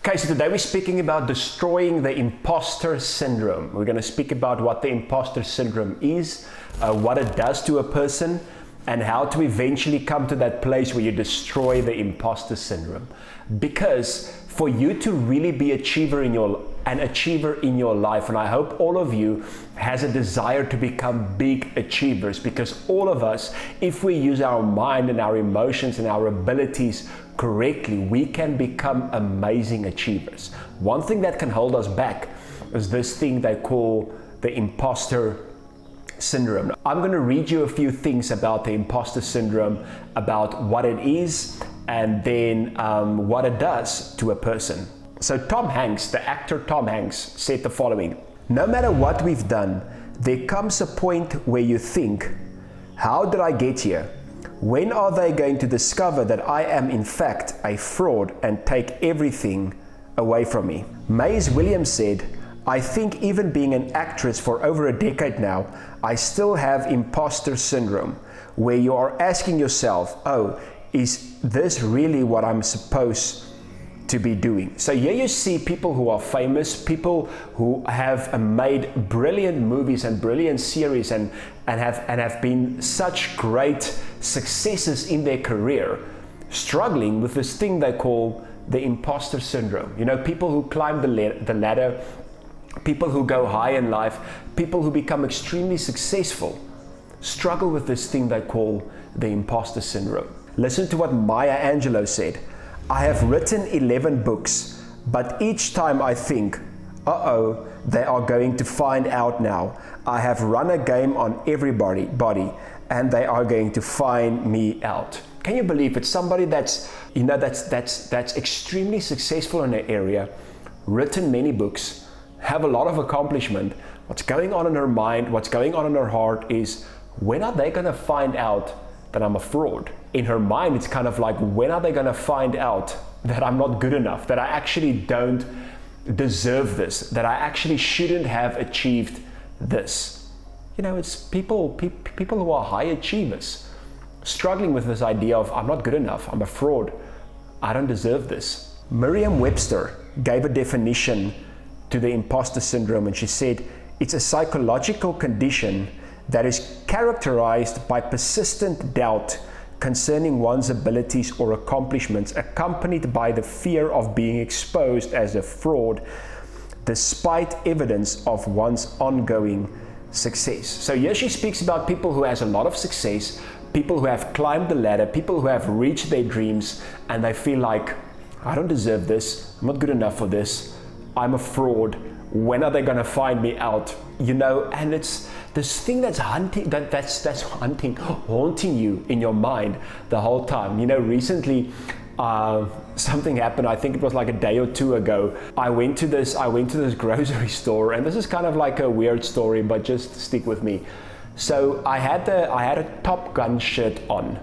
Okay, so today we're speaking about destroying the imposter syndrome. We're going to speak about what the imposter syndrome is, what it does to a person, and how to eventually come to that place where you destroy the imposter syndrome. Because for you to really be an achiever in your life, and I hope all of you has a desire to become big achievers, because all of us, if we use our mind and our emotions and our abilities correctly, we can become amazing achievers. One thing that can hold us back is this thing they call the imposter syndrome. I'm going to read you a few things about the imposter syndrome, about what it is, and then what it does to a person. So Tom Hanks, the actor Tom Hanks, said the following: "No matter what we've done, there comes a point where you think, how did I get here? When are they going to discover that I am in fact a fraud and take everything away from me?" Mays Williams said, "I think even being an actress for over a decade now, I still have imposter syndrome, where you are asking yourself, oh, is this really what I'm supposed to be doing?" So here you see people who are famous, people who have made brilliant movies and brilliant series and have been such great successes in their career, struggling with this thing they call the imposter syndrome. You know, people who climb the ladder, people who go high in life, people who become extremely successful, struggle with this thing they call the imposter syndrome. Listen to what Maya Angelou said: "I have written 11 books, but each time I think, uh-oh, they are going to find out now. I have run a game on everybody, and they are going to find me out." Can you believe it? Somebody that's extremely successful in an area, written many books, have a lot of accomplishment. What's going on in her mind, what's going on in her heart is, when are they going to find out that I'm a fraud? In her mind, it's kind of like, when are they going to find out that I'm not good enough, that I actually don't deserve this, that I actually shouldn't have achieved this? You know, it's people who are high achievers struggling with this idea of, I'm not good enough, I'm a fraud, I don't deserve this. Merriam-Webster gave a definition to the imposter syndrome, and she said, "It's a psychological condition that is characterized by persistent doubt concerning one's abilities or accomplishments, accompanied by the fear of being exposed as a fraud despite evidence of one's ongoing success." So here she speaks about people who has a lot of success, people who have climbed the ladder, people who have reached their dreams, and they feel like, I don't deserve this, I'm not good enough for this, I'm a fraud, when are they going to find me out? You know, and it's this thing that's haunting you in your mind the whole time. You know, recently something happened. I think it was like a day or two ago. I went to this grocery store, and this is kind of like a weird story, but just stick with me. So I had a Top Gun shirt on,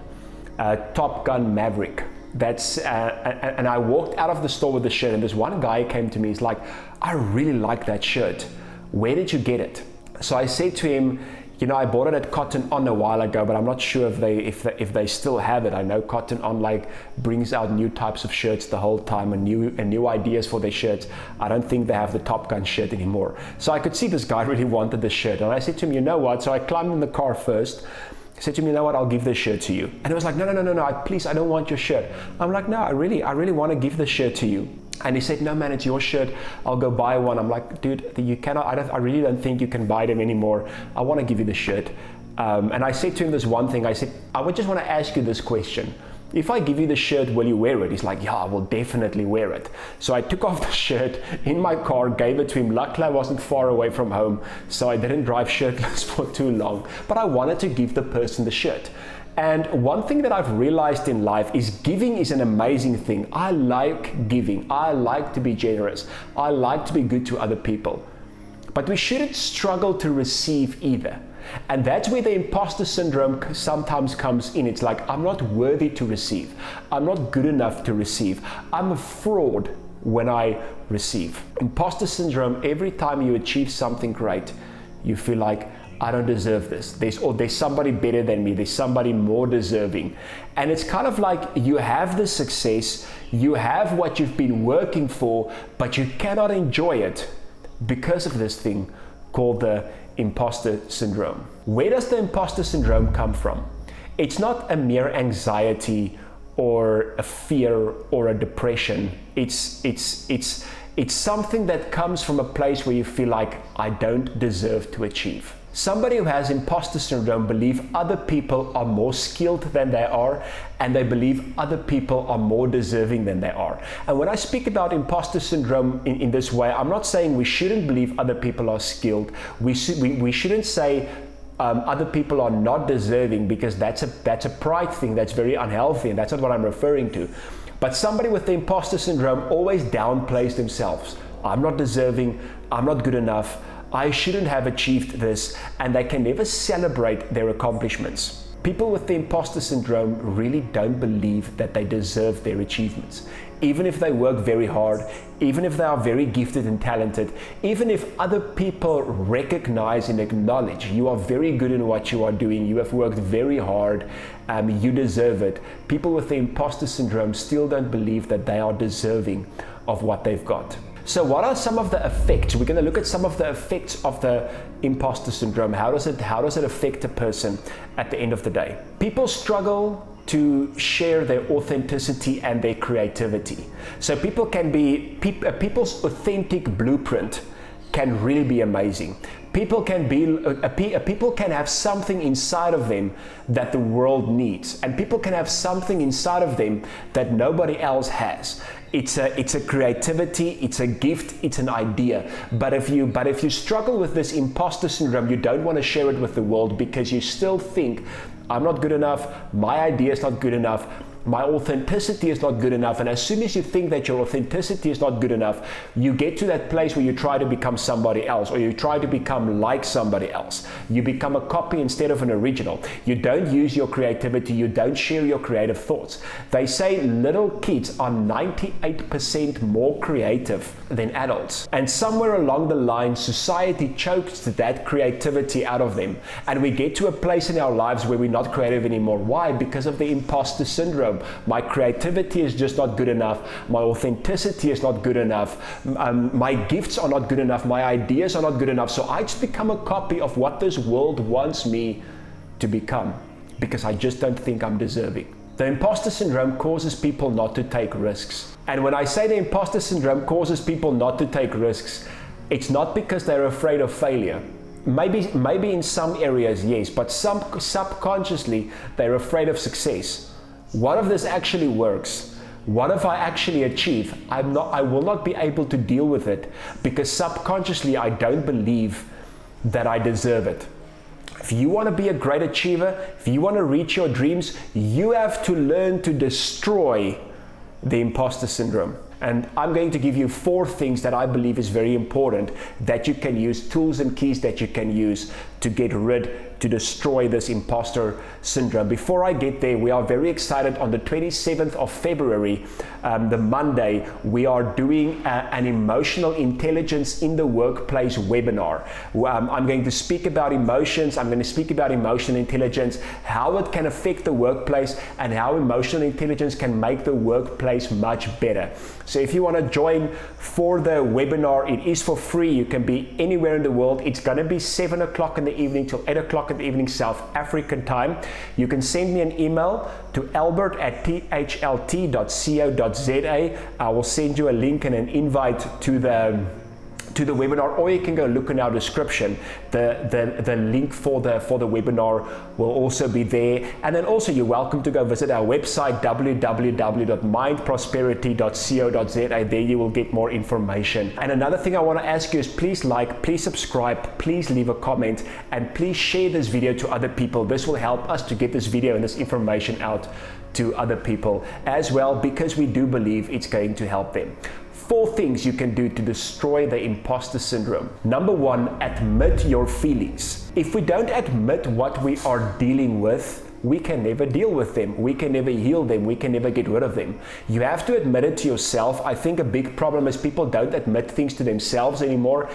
Top Gun Maverick. And I walked out of the store with the shirt, and this one guy came to me. He's like, "I really like that shirt. Where did you get it?" So I said to him, "You know, I bought it at Cotton On a while ago, but I'm not sure if they still have it. I know Cotton On like brings out new types of shirts the whole time and new ideas for their shirts. I don't think they have the Top Gun shirt anymore." So I could see this guy really wanted the shirt, and I said to him, "You know what?" So I climbed in the car first. I said to him, "You know what, I'll give this shirt to you." And he was like, no, please, I don't want your shirt. I'm like, "No, I really want to give this shirt to you." And he said, "No, man, it's your shirt. I'll go buy one." I'm like, "Dude, you cannot, I really don't think you can buy them anymore. I want to give you the shirt." And I said to him this one thing. I said, "I would just want to ask you this question. If I give you the shirt, will you wear it?" He's like, "Yeah, I will definitely wear it." So I took off the shirt in my car, gave it to him. Luckily, I wasn't far away from home, so I didn't drive shirtless for too long. But I wanted to give the person the shirt. And one thing that I've realized in life is giving is an amazing thing. I like giving. I like to be generous. I like to be good to other people. But we shouldn't struggle to receive either. And that's where the imposter syndrome sometimes comes in. It's like, I'm not worthy to receive. I'm not good enough to receive. I'm a fraud when I receive. Imposter syndrome, every time you achieve something great, you feel like, I don't deserve this. There's somebody better than me. There's somebody more deserving. And it's kind of like you have the success, you have what you've been working for, but you cannot enjoy it because of this thing called the imposter syndrome. Where does the imposter syndrome come from? It's not a mere anxiety or a fear or a depression. It's something that comes from a place where you feel like, I don't deserve to achieve. Somebody who has imposter syndrome believes other people are more skilled than they are, and they believe other people are more deserving than they are. And when I speak about imposter syndrome in this way, I'm not saying we shouldn't believe other people are skilled. We shouldn't say other people are not deserving, because that's a pride thing that's very unhealthy, and that's not what I'm referring to. But somebody with the imposter syndrome always downplays themselves. I'm not deserving, I'm not good enough, I shouldn't have achieved this, and they can never celebrate their accomplishments. People with the imposter syndrome really don't believe that they deserve their achievements. Even if they work very hard, even if they are very gifted and talented, even if other people recognize and acknowledge you are very good in what you are doing, you have worked very hard, you deserve it. People with the imposter syndrome still don't believe that they are deserving of what they've got. So what are some of the effects? We're going to look at some of the effects of the imposter syndrome. How does it affect a person at the end of the day? People struggle to share their authenticity and their creativity. So people's authentic blueprint can really be amazing. People can have something inside of them that the world needs, and people can have something inside of them that nobody else has. It's a creativity, it's a gift, it's an idea. But if you struggle with this imposter syndrome, you don't want to share it with the world because you still think, I'm not good enough, my idea is not good enough, my authenticity is not good enough. And as soon as you think that your authenticity is not good enough, you get to that place where you try to become somebody else, or you try to become like somebody else. You become a copy instead of an original. You don't use your creativity, you don't share your creative thoughts. They say little kids are 98% more creative than adults. And somewhere along the line, society chokes that creativity out of them. And we get to a place in our lives where we're not creative anymore. Why? Because of the imposter syndrome. My creativity is just not good enough. My authenticity is not good enough. My gifts are not good enough. My ideas are not good enough. So I just become a copy of what this world wants me to become, because I just don't think I'm deserving. The imposter syndrome causes people not to take risks. And when I say the imposter syndrome causes people not to take risks, it's not because they're afraid of failure. Maybe in some areas, yes, but subconsciously they're afraid of success. What if this actually works? What if I actually achieve? I will not be able to deal with it because subconsciously I don't believe that I deserve it. If you want to be a great achiever, if you want to reach your dreams, you have to learn to destroy the imposter syndrome. And I'm going to give you 4 things that I believe is very important that you can use, tools and keys that you can use to to destroy this imposter syndrome. Before I get there, we are very excited. On the 27th of February, the Monday, we are doing an emotional intelligence in the workplace webinar. I'm going to speak about emotions. I'm going to speak about emotional intelligence, how it can affect the workplace, and how emotional intelligence can make the workplace much better. So if you want to join for the webinar, it is for free. You can be anywhere in the world. It's going to be 7 o'clock in the evening till 8 o'clock in the evening South African time. You can send me an email to albert@thlt.co.za. I will send you a link and an invite to the webinar, or you can go look in our description. The link for the webinar will also be there. And then also you're welcome to go visit our website, www.mindprosperity.co.za. There you will get more information. And another thing I want to ask you is please like, please subscribe, please leave a comment, and please share this video to other people. This will help us to get this video and this information out to other people as well, because we do believe it's going to help them. 4 things you can do to destroy the imposter syndrome. Number 1, admit your feelings. If we don't admit what we are dealing with, we can never deal with them. We can never heal them. We can never get rid of them. You have to admit it to yourself. I think a big problem is people don't admit things to themselves anymore.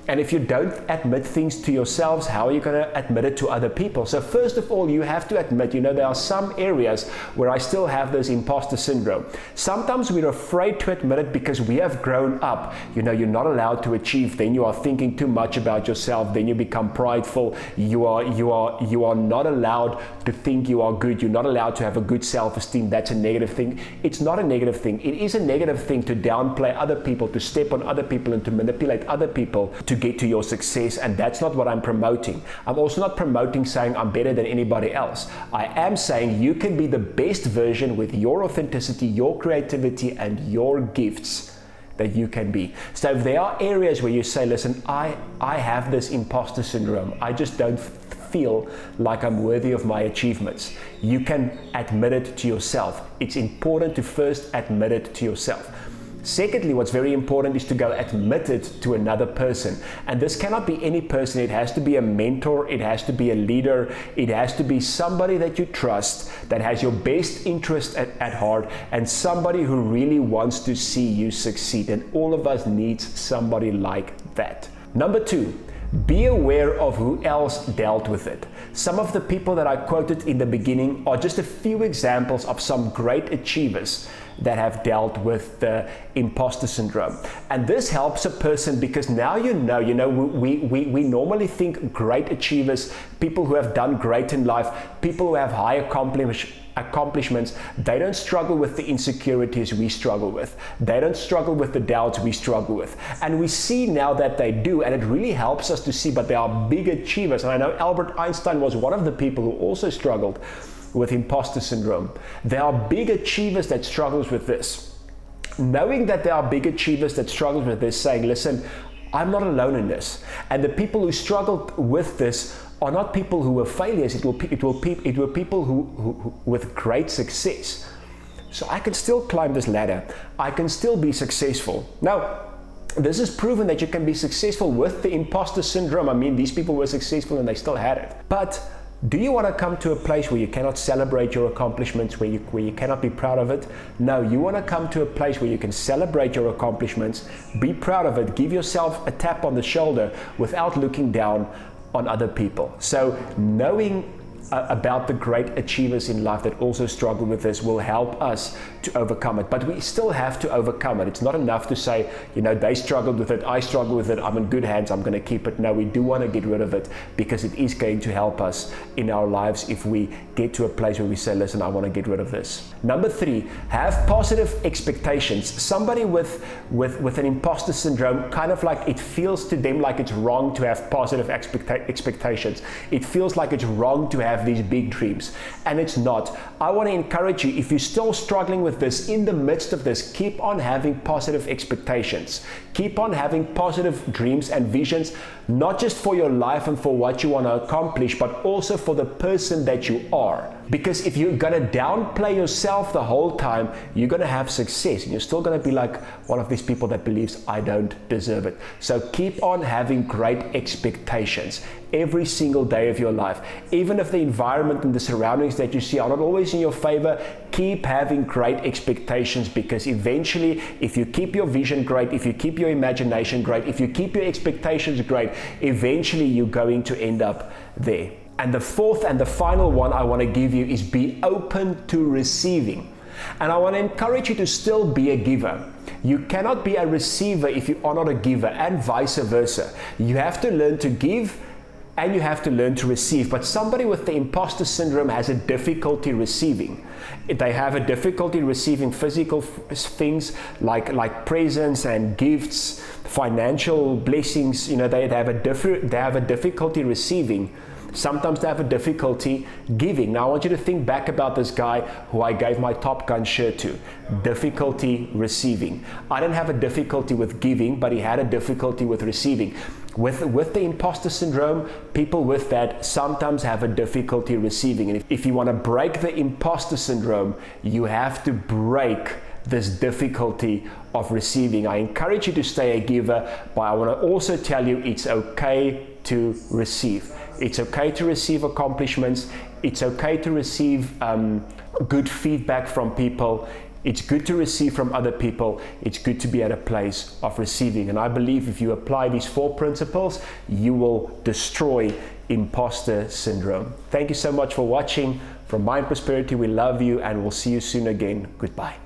And if you don't admit things to yourselves, how are you going to admit it to other people? So first of all, you have to admit, there are some areas where I still have this imposter syndrome. Sometimes we're afraid to admit it because we have grown up. You're not allowed to achieve. Then you are thinking too much about yourself. Then you become prideful. You are not allowed to think you are good. You're not allowed to have a good self-esteem. That's a negative thing. It's not a negative thing. It is a negative thing to downplay other people, to step on other people, and to manipulate other people to get to your success, and that's not what I'm promoting. I'm also not promoting saying I'm better than anybody else. I am saying you can be the best version with your authenticity, your creativity, and your gifts that you can be. So if there are areas where you say, listen, I have this imposter syndrome, I just don't feel like I'm worthy of my achievements, you can admit it to yourself. It's important to first admit it to yourself. Secondly, what's very important is to go admit it to another person. And this cannot be any person. It has to be a mentor. It has to be a leader. It has to be somebody that you trust, that has your best interest at heart, and somebody who really wants to see you succeed. And all of us needs somebody like that. Number 2, be aware of who else dealt with it. Some of the people that I quoted in the beginning are just a few examples of some great achievers that have dealt with the imposter syndrome. And this helps a person because now we normally think great achievers, people who have done great in life, people who have high accomplishments, they don't struggle with the insecurities we struggle with. They don't struggle with the doubts we struggle with. And we see now that they do, and it really helps us to see, but they are big achievers. And I know Albert Einstein was one of the people who also struggled with imposter syndrome. There are big achievers that struggles with this. Knowing that there are big achievers that struggle with this, saying, listen, I'm not alone in this. And the people who struggled with this are not people who were failures. It were people who with great success. So I can still climb this ladder. I can still be successful. Now, this is proven that you can be successful with the imposter syndrome. I mean, these people were successful and they still had it. But do you want to come to a place where you cannot celebrate your accomplishments, where you cannot be proud of it? No, you want to come to a place where you can celebrate your accomplishments, be proud of it, give yourself a tap on the shoulder without looking down on other people. So knowing about the great achievers in life that also struggle with this will help us to overcome it. But we still have to overcome it. It's not enough to say, they struggled with it, I struggle with it, I'm in good hands, I'm going to keep it. No, we do want to get rid of it because it is going to help us in our lives if we get to a place where we say, listen, I want to get rid of this. Number 3, have positive expectations. Somebody with an imposter syndrome, kind of like it feels to them like it's wrong to have positive expectations. It feels like it's wrong to have these big dreams, and it's not. I want to encourage you, if you're still struggling with this, in the midst of this, keep on having positive expectations. Keep on having positive dreams and visions, not just for your life and for what you want to accomplish, but also for the person that you are. Because if you're going to downplay yourself the whole time, you're going to have success and you're still going to be like one of these people that believes, I don't deserve it. So keep on having great expectations every single day of your life. Even if the environment and the surroundings that you see are not always in your favor, keep having great expectations, because eventually, if you keep your vision great, if you keep your imagination great, if you keep your expectations great, eventually you're going to end up there. And the 4th and the final one I want to give you is be open to receiving. And I want to encourage you to still be a giver. You cannot be a receiver if you are not a giver, and vice versa. You have to learn to give and you have to learn to receive. But somebody with the imposter syndrome has a difficulty receiving. They have a difficulty receiving physical things like presents and gifts, financial blessings. They have a difficulty receiving. Sometimes they have a difficulty giving. Now I want you to think back about this guy who I gave my Top Gun shirt to. Difficulty receiving. I didn't have a difficulty with giving, but he had a difficulty with receiving. With the imposter syndrome, people with that sometimes have a difficulty receiving. And if you want to break the imposter syndrome, you have to break this difficulty of receiving. I encourage you to stay a giver, but I want to also tell you it's okay to receive. It's okay to receive accomplishments. It's okay to receive good feedback from people. It's good to receive from other people. It's good to be at a place of receiving. And I believe if you apply these 4 principles, you will destroy imposter syndrome. Thank you so much for watching. From Mind Prosperity, we love you and we'll see you soon again. Goodbye.